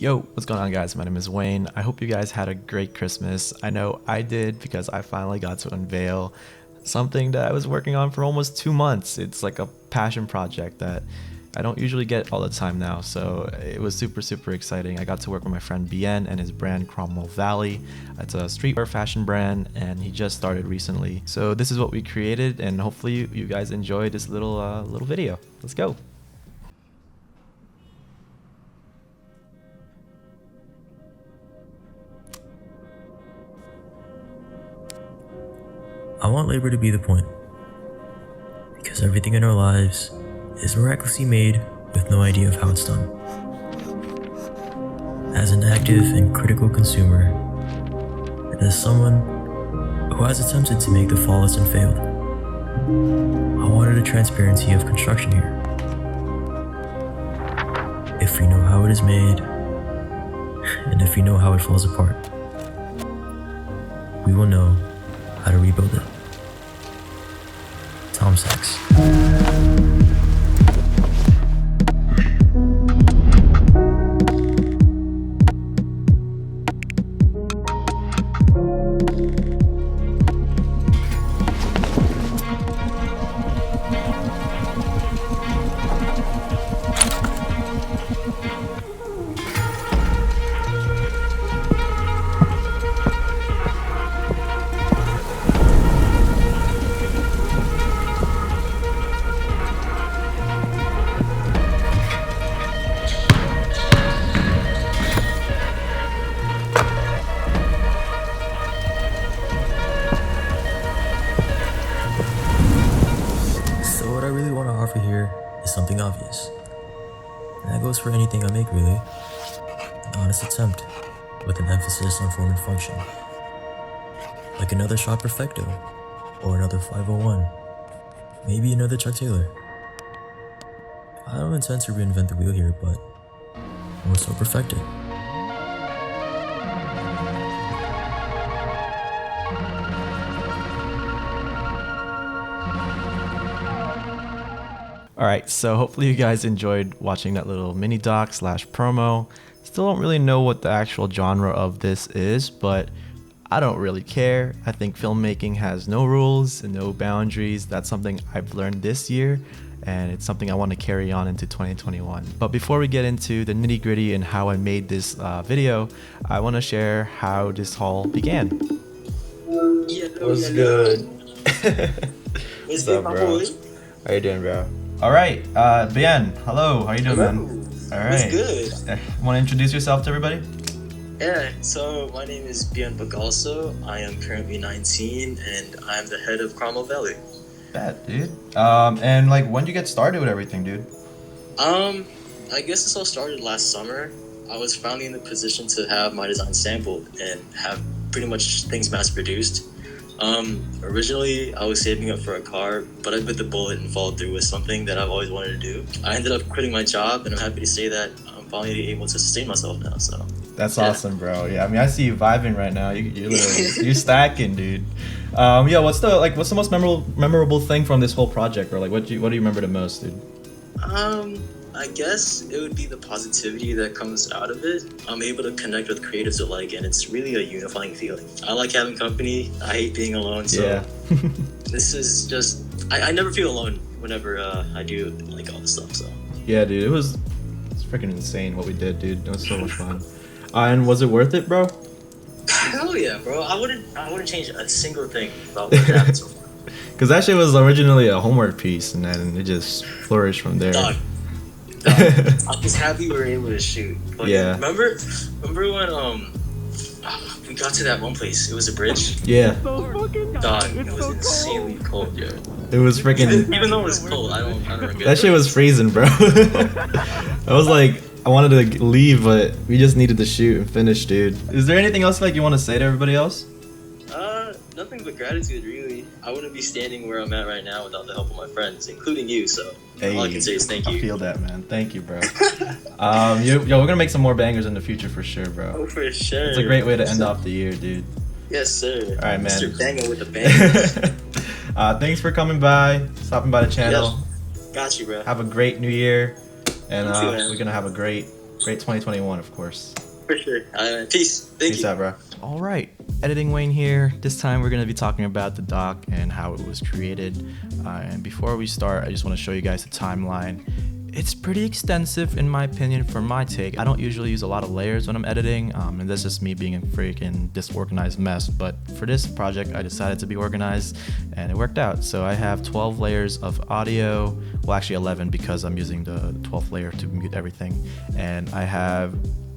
Yo, what's going on, guys? My name is Wayne. I hope you guys had a great Christmas. I know I did because I finally got to unveil something that I was working on for almost 2 months. It's like a passion project that I don't usually get all the time now, so it was super exciting. I got to work with my friend Bienn and his brand Cromwell Valley. It's a streetwear fashion brand and he just started recently. So this is what we created, and hopefully you guys enjoy this little video. Let's go. I want labor to be the point, because everything in our lives is miraculously made with no idea of how it's done. As an active and critical consumer, and as someone who has attempted to make the flawless and failed, I wanted a transparency of construction here. If we know how it is made, and if we know how it falls apart, we will know how to rebuild it. Tom Sachs. What I really want to offer here is something obvious. And that goes for anything I make, really. An honest attempt, with an emphasis on form and function. Like another Shot Perfecto, or another 501, maybe another Chuck Taylor. I don't intend to reinvent the wheel here, but more so perfect it. Alright, so hopefully you guys enjoyed watching that little mini doc / promo. Still don't really know what the actual genre of this is, but I don't really care. I think filmmaking has no rules and no boundaries. That's something I've learned this year, and it's something I want to carry on into 2021. But before we get into the nitty gritty and how I made this video, I want to share how this all began. What's good? What's up, bro? How you doing, bro? All right, Bienn, hello. How you doing, man? All right. What's good? Want to introduce yourself to everybody? Yeah, so my name is Bienn Bagalso. I am currently 19 and I'm the head of Cromwell Valley. Bad, dude. And like, when did you get started with everything, dude? I guess this all started last summer. I was finally in the position to have my design sampled and have pretty much things mass produced. Originally I was saving up for a car, but I bit the bullet and followed through with something that I've always wanted to do. I ended up quitting my job, and I'm happy to say that I'm finally able to sustain myself now, so. That's awesome, bro. Yeah, I mean, I see you vibing right now. You're literally, you're stacking, dude. Yeah, what's the most memorable thing from this whole project, bro? Like, what do you remember the most, dude? I guess it would be the positivity that comes out of it. I'm able to connect with creatives alike, and it's really a unifying feeling. I like having company. I hate being alone, so yeah. This is just... I never feel alone whenever I do like all this stuff, so. Yeah, dude, it's freaking insane what we did, dude. It was so much fun. And was it worth it, bro? Hell yeah, bro. I wouldn't change a single thing about what happened so far. Because that shit was originally a homework piece, and then it just flourished from there. Dog. I'm just happy we were able to shoot. But yeah. Remember when we got to that one place? It was a bridge. Yeah. Dog, it was insanely cold, yo. It was freaking. Even though it was cold, I don't remember. That shit was freezing, bro. I was like, I wanted to leave, but we just needed to shoot and finish, dude. Is there anything else like you want to say to everybody else? Nothing but gratitude, really. I wouldn't be standing where I'm at right now without the help of my friends, including you, so all I can say is thank you. I feel that, man. Thank you, bro. Yo, we're gonna make some more bangers in the future for sure, bro. Oh, for sure. It's a great way to end off the year, dude. Yes, sir. All right, man. Mr. Banger with the bangers. Thanks for coming by, stopping by the channel. Got you, bro. Have a great new year, and You too, man. we're gonna have a great Great 2021, of course. For sure. Peace. Thank Peace you. out, bro. All right, editing Wayne here. This time we're going to be talking about the doc and how it was created. And before we start, I just want to show you guys the timeline. It's pretty extensive in my opinion for my take. I don't usually use a lot of layers when I'm editing, and that's just me being a freaking disorganized mess. But for this project, I decided to be organized and it worked out. So I have 12 layers of audio, well actually 11 because I'm using the 12th layer to mute everything. And I have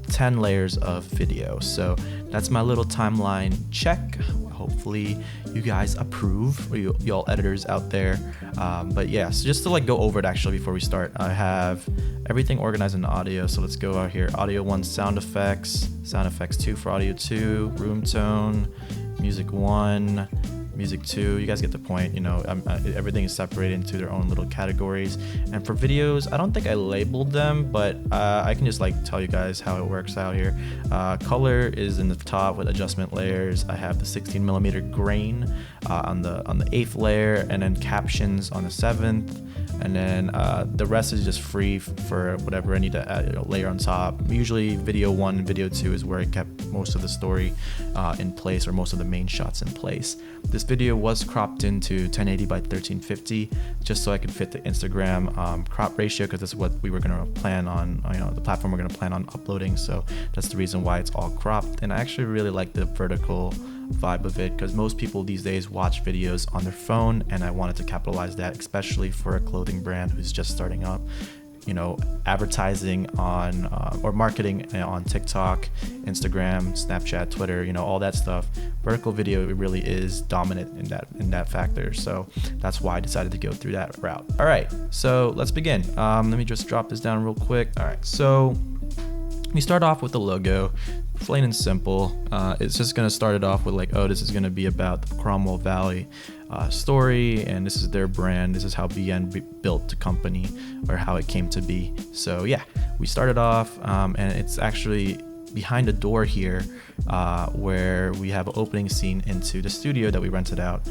10 layers of video. So that's my little timeline check. Hopefully you guys approve, or y'all editors out there. But yeah, so just to like go over it actually before we start, I have everything organized in audio. So let's go out here. Audio 1, sound effects 2 for audio 2, room tone, music 1, music 2. You guys get the point. You know, everything is separated into their own little categories. And for videos, I don't think I labeled them, but I can just like tell you guys how it works out here. Color is in the top with adjustment layers. I have the 16mm grain on the 8th layer, and then captions on the 7th. And then the rest is just free for whatever I need to add, layer on top. Usually video 1 and video 2 is where I kept most of the story in place, or most of the main shots in place. This video was cropped into 1080 by 1350 just so I could fit the Instagram crop ratio, because that's what we were going to plan on, the platform we're going to plan on uploading. So that's the reason why it's all cropped. And I actually really like the vertical vibe of it, because most people these days watch videos on their phone, and I wanted to capitalize that, especially for a clothing brand who's just starting up, advertising on or marketing on TikTok, Instagram, Snapchat, Twitter, all that stuff. Vertical video, it really is dominant in that factor. So that's why I decided to go through that route. All right, so let's begin. Let me just drop this down real quick. All right, so we start off with the logo, plain and simple. It's just gonna start it off with like, oh, this is gonna be about the Cromwell Valley story, and this is their brand. This is how Bienn built the company, or how it came to be. So yeah, we started off, and it's actually behind the door here, where we have an opening scene into the studio that we rented out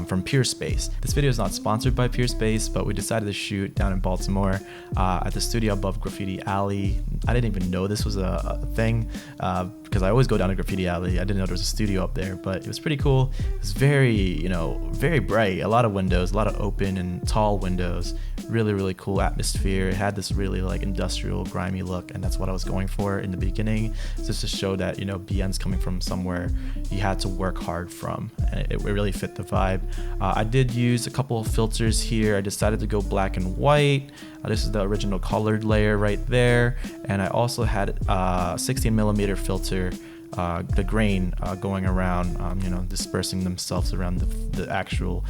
from Peerspace. This video is not sponsored by Peerspace, but we decided to shoot down in Baltimore at the studio above Graffiti Alley. I didn't even know this was a thing, because I always go down to Graffiti Alley. I didn't know there was a studio up there, but it was pretty cool. It was very, very bright. A lot of windows, a lot of open and tall windows. Really, really cool atmosphere. It had this really like industrial, grimy look, and that's what I was going for in the beginning, just to show that, Bienn's coming from somewhere you had to work hard from, and it really fit the vibe. I did use a couple of filters here. I decided to go black and white. This is the original colored layer right there, and I also had a 16mm filter, the grain going around, dispersing themselves around the actual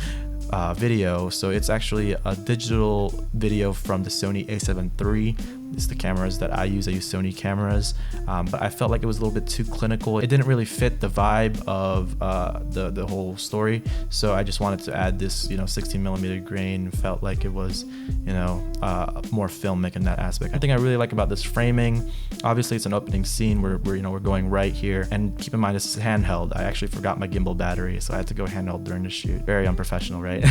video. So it's actually a digital video from the Sony a7 III. It's the cameras that I use. I use Sony cameras, but I felt like it was a little bit too clinical. It didn't really fit the vibe of the whole story. So I just wanted to add this, 16mm grain. Felt like it was, more filmic in that aspect. I think I really like about this framing. Obviously, it's an opening scene. We're going right here, and keep in mind this is handheld. I actually forgot my gimbal battery, so I had to go handheld during the shoot. Very unprofessional, right?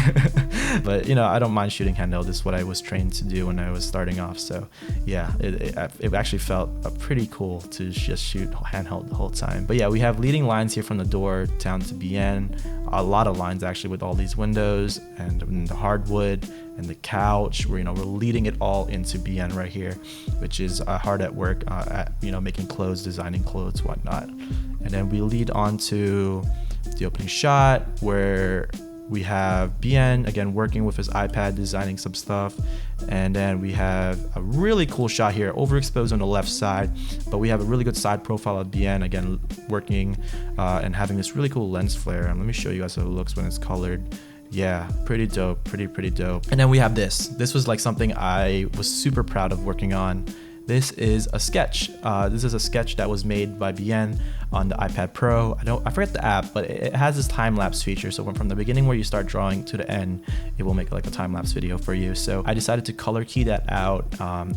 But I don't mind shooting handheld. This is what I was trained to do when I was starting off. So yeah, it actually felt pretty cool to just shoot handheld the whole time. But yeah, we have leading lines here from the door down to Bienn. A lot of lines actually with all these windows and the hardwood and the couch. We're leading it all into Bienn right here, which is hard at work at making clothes, designing clothes, whatnot. And then we lead on to the opening shot where we have Bienn again working with his iPad, designing some stuff. And then we have a really cool shot here, overexposed on the left side, but we have a really good side profile of Bienn again working and having this really cool lens flare. And let me show you guys how it looks when it's colored. Yeah, pretty dope, pretty dope. And then we have this. This was like something I was super proud of working on. This is a sketch. This is a sketch that was made by Bienn on the iPad Pro. I forget the app, but it has this time-lapse feature. So from the beginning where you start drawing to the end, it will make like a time-lapse video for you. So I decided to color key that out,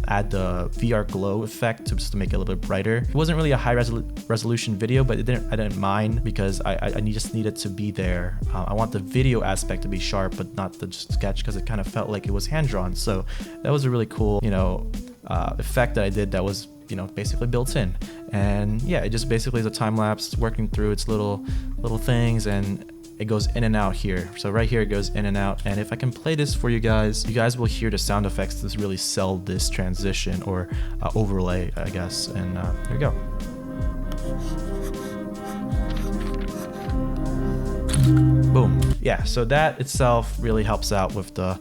add the VR glow effect just to make it a little bit brighter. It wasn't really a high resolution video, but I didn't mind because I just needed to be there. I want the video aspect to be sharp, but not the sketch, because it kind of felt like it was hand-drawn. So that was a really cool, effect that I did that was basically built in. And yeah, it just basically is a time lapse working through its little things, and it goes in and out here. So right here it goes in and out, and if I can play this for you guys will hear the sound effects to really sell this transition or overlay, I guess. And here we go. Boom. Yeah, so that itself really helps out with the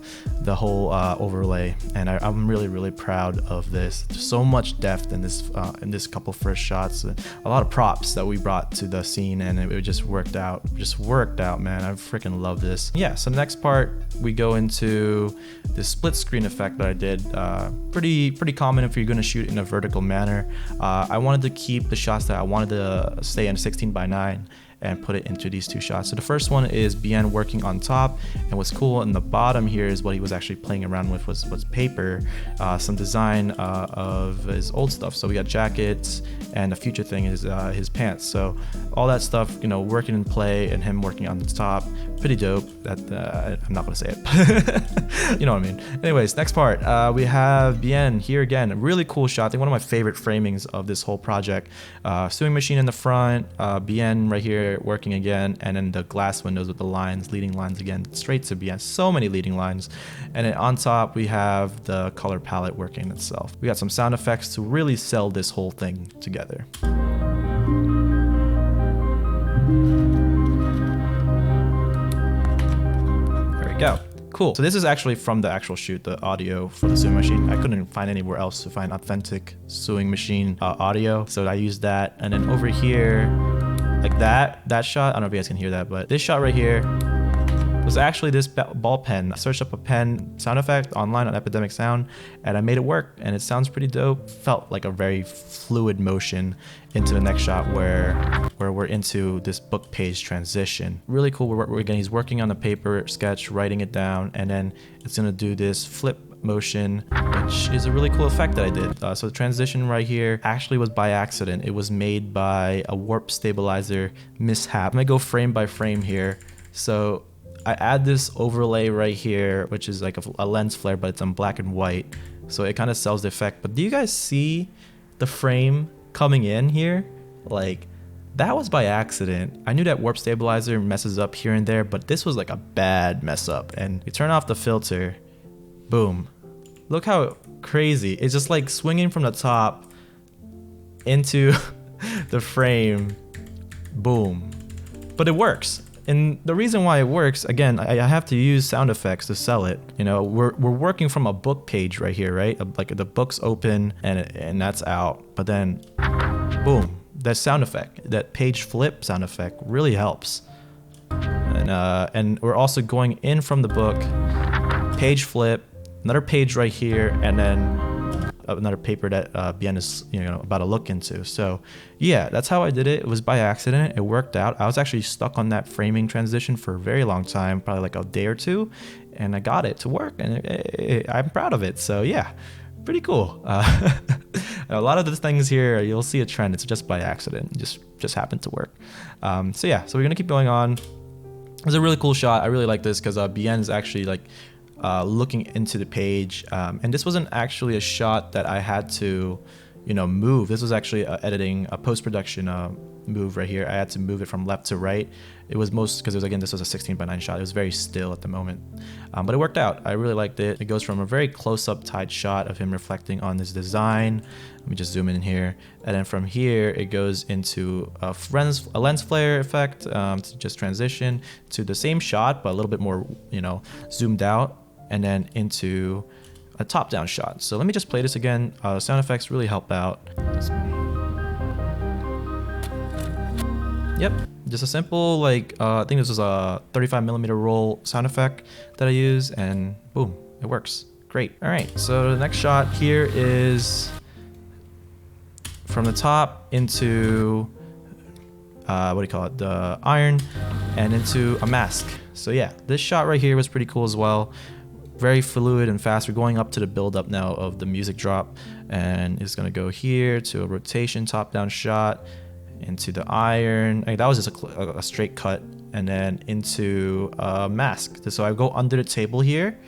whole overlay, and I'm really proud of this. There's so much depth in this couple first shots, a lot of props that we brought to the scene, and it just worked out. Man, I freaking love this. Yeah, so the next part we go into the split screen effect that I did. Pretty common if you're going to shoot in a vertical manner. I wanted to keep the shots that I wanted to stay in 16:9 and put it into these two shots. So the first one is Bienn working on top, and what's cool in the bottom here is what he was actually playing around with was paper, some design of his old stuff. So we got jackets, and the future thing is his pants. So all that stuff, working in play, and him working on the top, pretty dope. That I'm not gonna say it. You know what I mean. Anyways, next part, we have Bienn here again. A really cool shot. I think one of my favorite framings of this whole project. Sewing machine in the front, Bienn right here working again, and then the glass windows with the leading lines again, straight to Bienn. So many leading lines. And then on top we have the color palette working itself. We got some sound effects to really sell this whole thing together. There we go. Cool. So this is actually from the actual shoot, the audio for the sewing machine. I couldn't find anywhere else to find authentic sewing machine audio, so I used that. And then over here, like that shot, I don't know if you guys can hear that, but this shot right here was actually this ball pen. I searched up a pen sound effect online on Epidemic Sound, and I made it work, and it sounds pretty dope. Felt like a very fluid motion into the next shot where we're into this book page transition. Really cool. Again, he's working on the paper sketch, writing it down, and then it's gonna do this flip motion, which is a really cool effect that I did. So the transition right here actually was by accident. It was made by a warp stabilizer mishap. I'm gonna go frame by frame here. So I add this overlay right here, which is like a lens flare, but it's on black and white. So it kind of sells the effect. But do you guys see the frame coming in here? Like, that was by accident. I knew that warp stabilizer messes up here and there, but this was like a bad mess up. And you turn off the filter, boom. Look how crazy. It's just like swinging from the top into the frame, boom. But it works. And the reason why it works, again, I have to use sound effects to sell it. We're working from a book page right here, right? Like the book's open and that's out. But then, boom, that sound effect, that page flip sound effect really helps. And we're also going in from the book, page flip, another page right here, and then another paper that Bienn is about to look into. So yeah, that's how I did it. It was by accident. It worked out. I was actually stuck on that framing transition for a very long time, probably like a day or two, and I got it to work, and I'm proud of it. So yeah, pretty cool. A lot of the things here, you'll see a trend. It's just by accident. It just happened to work. So yeah, so we're gonna keep going on. It was a really cool shot. I really like this because Bienn is actually like looking into the page, and this wasn't actually a shot that I had to move. This was actually editing, a post-production move right here. I had to move it from left to right. It was because this was a 16:9 shot. It was very still at the moment, but it worked out. I really liked it. It goes from a very close-up tight shot of him reflecting on his design. Let me just zoom in here, and then from here it goes into a lens flare effect to just transition to the same shot but a little bit more zoomed out, and then into a top-down shot. So let me just play this again. Sound effects really help out. Yep, just a simple I think this was a 35mm roll sound effect that I use, and boom, it works. Great. All right, so the next shot here is from the top into the iron, and into a mask. So yeah, this shot right here was pretty cool as well. Very fluid and fast. We're going up to the build-up now of the music drop, and it's gonna go here to a rotation top-down shot, into the iron. That was just a straight cut, and then into a mask. So I go under the table here,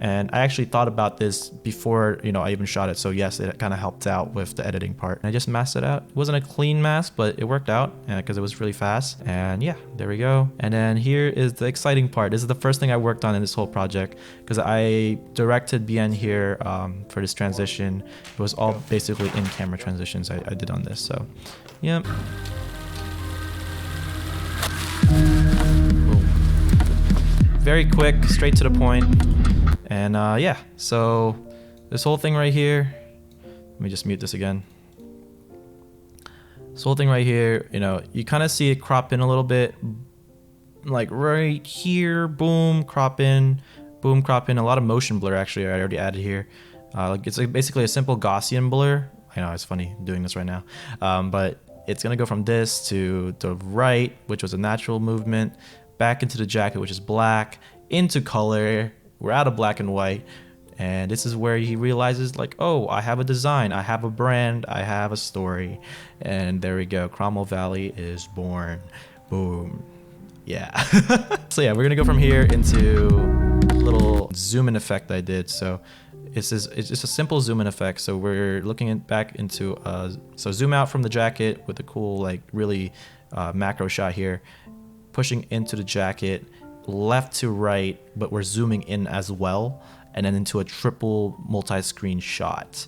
And I actually thought about this before, I even shot it. So yes, it kind of helped out with the editing part. And I just masked it out. It wasn't a clean mask, but it worked out because it was really fast. And yeah, there we go. And then here is the exciting part. This is the first thing I worked on in this whole project because I directed Bienn here for this transition. It was all basically in-camera transitions I did on this. So yeah. Very quick, straight to the point. And yeah, so this whole thing right here, let me just mute this again. This whole thing right here, you kind of see it crop in a little bit, like right here, boom, crop in, boom, crop in. A lot of motion blur actually I already added here. Like it's basically a simple Gaussian blur. I know it's funny doing this right now, but it's gonna go from this to the right, which was a natural movement, back into the jacket, which is black, into color. We're out of black and white. And this is where he realizes like, oh, I have a design, I have a brand, I have a story. And there we go. Cromwell Valley is born. Boom. Yeah. So yeah, we're gonna go from here into a little zoom in effect I did. So it's just a simple zoom in effect. So we're looking back into so zoom out from the jacket with a cool like really macro shot here, pushing into the jacket left to right, but we're zooming in as well, and then into a triple multi-screen shot,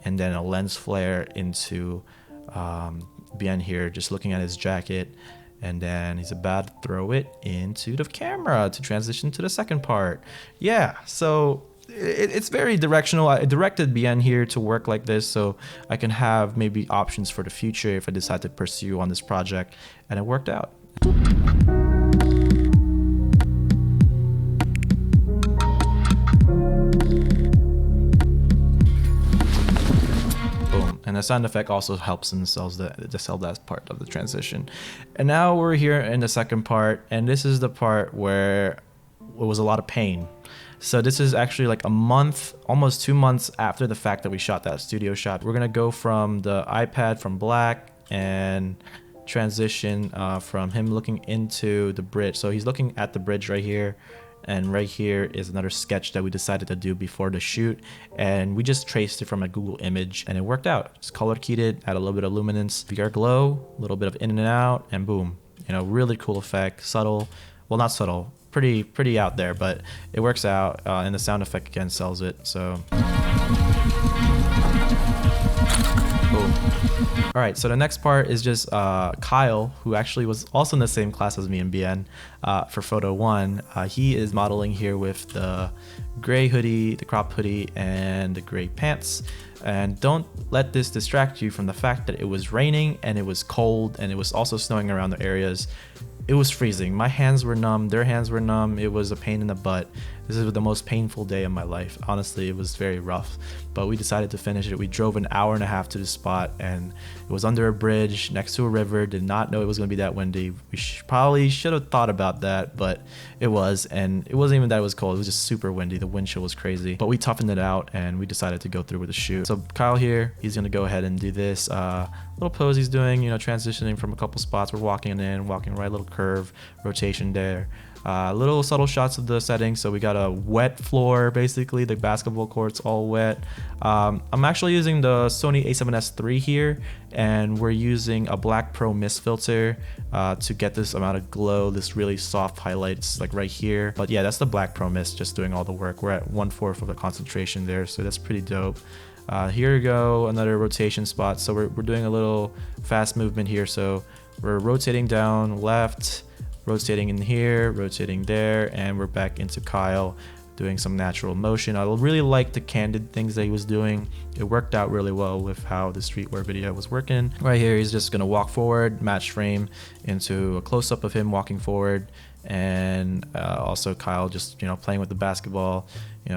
and then a lens flare into Bienn here just looking at his jacket, and then he's about to throw it into the camera to transition to the second part. Yeah, so it's very directional. I directed Bienn here to work like this so I can have maybe options for the future if I decide to pursue on this project, and it worked out. And the sound effect also helps and sells that part of the transition. And now we're here in the second part, and this is the part where it was a lot of pain. So this is actually like a month, almost 2 months after the fact that we shot that studio shot. We're gonna go from the iPad from black and transition from him looking into the bridge. So he's looking at the bridge right here. And right here is another sketch that we decided to do before the shoot, and we just traced it from a Google image, and it worked out. It's color keyed it, add a little bit of luminance, VR glow, a little bit of in and out, and boom, really cool effect, subtle, well not subtle, pretty out there, but it works out, and the sound effect again sells it. So boom. All right, so the next part is just Kyle, who actually was also in the same class as me and Bienn for photo one. He is modeling here with the gray hoodie, the crop hoodie, and the gray pants. And don't let this distract you from the fact that it was raining and it was cold and it was also snowing around the areas. It was freezing. My hands were numb, their hands were numb. It was a pain in the butt. This is the most painful day of my life. Honestly, it was very rough, but we decided to finish it. We drove an hour and a half to the spot, and it was under a bridge next to a river. Did not know it was going to be that windy. We probably should have thought about that, but it was, and it wasn't even that it was cold. It was just super windy. The wind chill was crazy, but we toughened it out and we decided to go through with the shoot. So Kyle here, he's going to go ahead and do this little pose he's doing, transitioning from a couple spots. We're walking in, walking right, little curve, rotation there. Little subtle shots of the settings. So we got a wet floor, basically the basketball court's all wet. I'm actually using the Sony a7S III here, and we're using a Black Pro mist filter to get this amount of glow, this really soft highlights like right here. But yeah, that's the Black Pro mist just doing all the work. We're at 1/4 of the concentration there, so that's pretty dope. Here we go, another rotation spot. So we're doing a little fast movement here. So we're rotating down left, rotating in here, rotating there, and we're back into Kyle doing some natural motion. I really like the candid things that he was doing. It worked out really well with how the streetwear video was working. Right here, he's just gonna walk forward, match frame into a close-up of him walking forward, and also Kyle just playing with the basketball,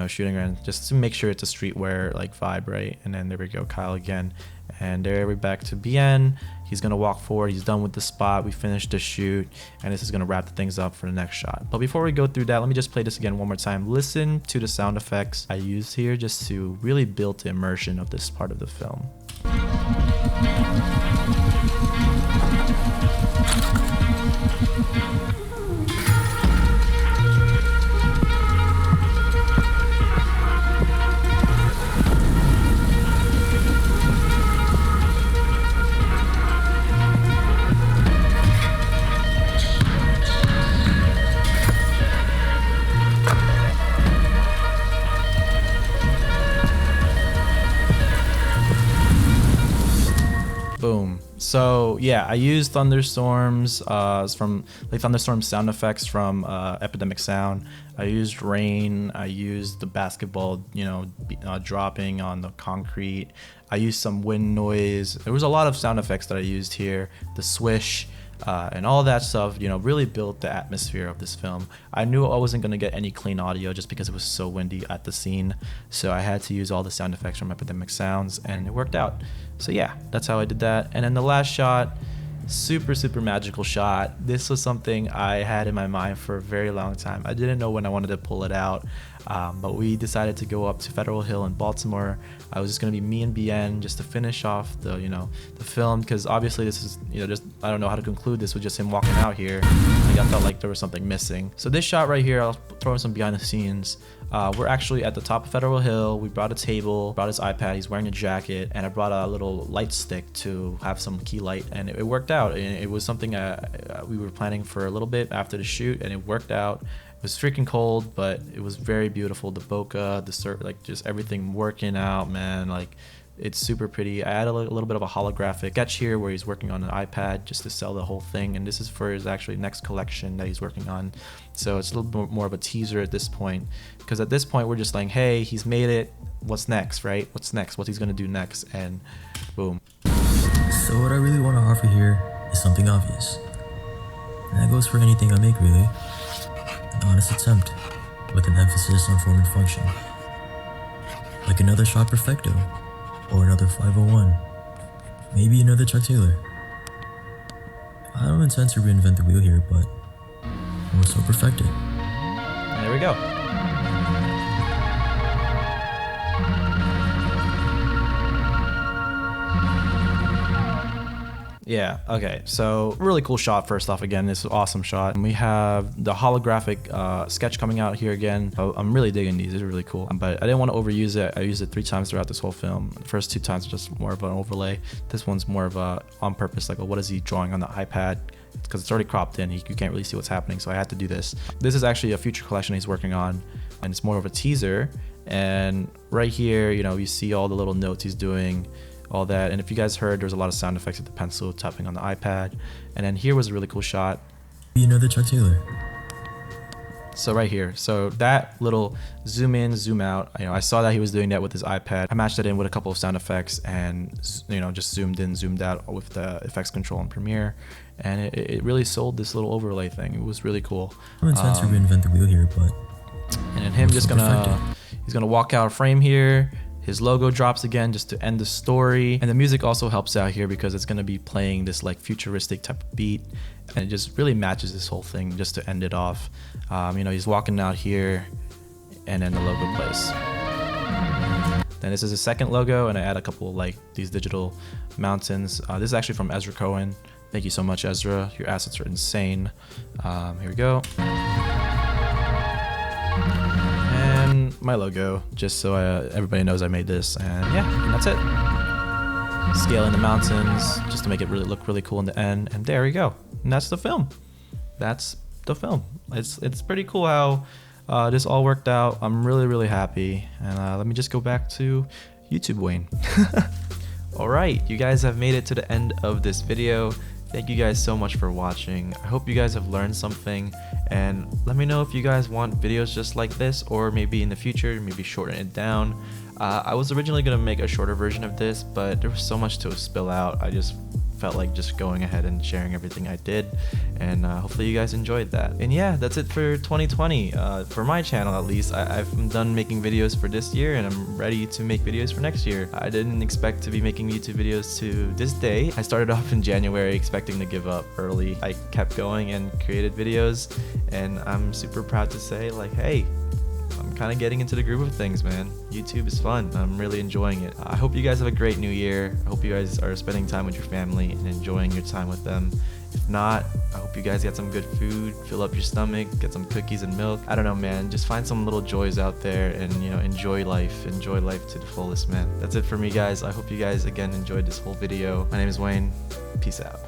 shooting around just to make sure it's a streetwear like vibe, right? And then there we go, Kyle again. And there we're back to Bienn. He's gonna walk forward. He's done with the spot. We finished the shoot, and this is gonna wrap the things up for the next shot. But before we go through that, let me just play this again one more time. Listen to the sound effects I used here just to really build the immersion of this part of the film. So yeah, I used thunderstorms from like thunderstorm sound effects from Epidemic Sound. I used rain. I used the basketball, dropping on the concrete. I used some wind noise. There was a lot of sound effects that I used here. The swish. And all that stuff, really built the atmosphere of this film. I knew I wasn't going to get any clean audio just because it was so windy at the scene. So I had to use all the sound effects from Epidemic Sounds, and it worked out. So yeah, that's how I did that. And then the last shot, super, super magical shot. This was something I had in my mind for a very long time. I didn't know when I wanted to pull it out. But we decided to go up to Federal Hill in Baltimore. I was just gonna be me and Bienn just to finish off the film, because obviously this is just I don't know how to conclude this with just him walking out here. Like, I felt like there was something missing. So this shot right here, I'll throw in some behind the scenes. We're actually at the top of Federal Hill. We brought a table, brought his iPad. He's wearing a jacket, and I brought a little light stick to have some key light, and it worked out. And it was something we were planning for a little bit after the shoot, and it worked out. It was freaking cold, but it was very beautiful. The bokeh, just everything working out, man. Like, it's super pretty. I added a little bit of a holographic sketch here where he's working on an iPad just to sell the whole thing, and this is for his actually next collection that he's working on. So it's a little bit more of a teaser at this point, because at this point we're just like, hey, he's made it. What's next, right? What's next? What he's gonna do next? And boom. So what I really want to offer here is something obvious, and that goes for anything I make, really. An honest attempt, with an emphasis on form and function. Like another shot perfecto, or another 501, maybe another Chuck Taylor. I don't intend to reinvent the wheel here, but more so perfect it. And there we go. Yeah, okay, so really cool shot. First off, again, this is an awesome shot. And we have the holographic sketch coming out here again. I'm really digging these, these are really cool. But I didn't want to overuse it. I used it 3 times throughout this whole film. The first 2 times just more of an overlay. This one's more of a on purpose, like, what is he drawing on the iPad? Because it's already cropped in, you can't really see what's happening, so I had to do this. This is actually a future collection he's working on, and it's more of a teaser. And right here, you see all the little notes he's doing, all that. And if you guys heard, there's a lot of sound effects with the pencil tapping on the iPad. And then here was a really cool shot. Another Chuck Taylor. So right here, so that little zoom in, zoom out, I saw that he was doing that with his iPad. I matched it in with a couple of sound effects and, just zoomed in, zoomed out with the effects control in Premiere. And it really sold this little overlay thing. It was really cool. I don't intend to reinvent the wheel here, but... And then him just he's gonna walk out of frame here. His logo drops again just to end the story. And the music also helps out here because it's gonna be playing this like futuristic type of beat. And it just really matches this whole thing just to end it off. He's walking out here and then the logo plays. Then this is a second logo, and I add a couple of like these digital mountains. This is actually from Ezra Cohen. Thank you so much, Ezra. Your assets are insane. Here we go. And my logo, just so everybody knows I made this. And yeah, and that's it. Scaling the mountains just to make it look really cool in the end. And there we go. And that's the film. That's the film. It's pretty cool how this all worked out. I'm really happy. And let me just go back to YouTube, Wayne. All right, you guys have made it to the end of this video. Thank you guys so much for watching. I hope you guys have learned something, and let me know if you guys want videos just like this, or maybe in the future, maybe shorten it down. I was originally gonna make a shorter version of this, but there was so much to spill out. I just felt like just going ahead and sharing everything I did, and hopefully you guys enjoyed that. And yeah, that's it for 2020 for my channel. At least I've done making videos for this year, and I'm ready to make videos for next year. I didn't expect to be making YouTube videos to this day. I started off in January expecting to give up early. I kept going and created videos, and I'm super proud to say, like, hey, I'm kind of getting into the groove of things, man. YouTube is fun. I'm really enjoying it. I hope you guys have a great new year. I hope you guys are spending time with your family and enjoying your time with them. If not, I hope you guys get some good food, fill up your stomach, get some cookies and milk. I don't know, man. Just find some little joys out there and, enjoy life. Enjoy life to the fullest, man. That's it for me, guys. I hope you guys, again, enjoyed this whole video. My name is Wayne. Peace out.